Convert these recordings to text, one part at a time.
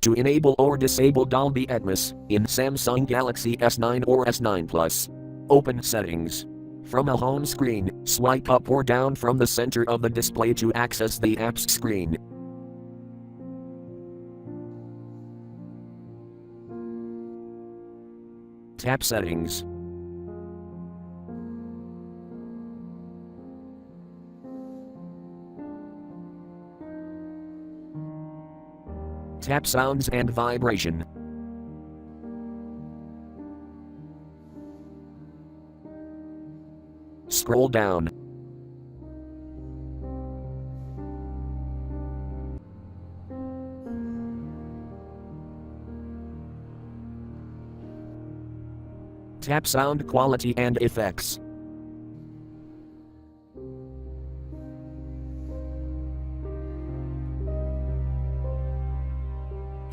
To enable or disable Dolby Atmos in Samsung Galaxy S9 or S9 Plus. Open Settings. From a home screen, swipe up or down from the center of the display to access the apps screen. Tap Settings. Tap Sounds and Vibration. Scroll down. Tap Sound Quality and Effects.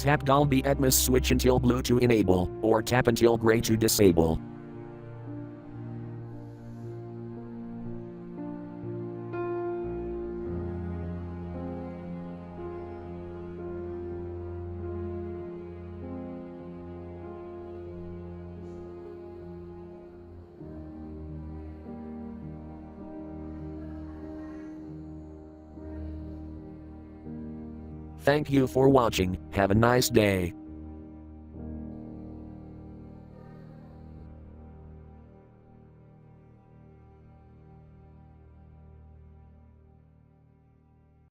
Tap Dolby Atmos switch until blue to enable, or tap until gray to disable. Thank you for watching. Have a nice day.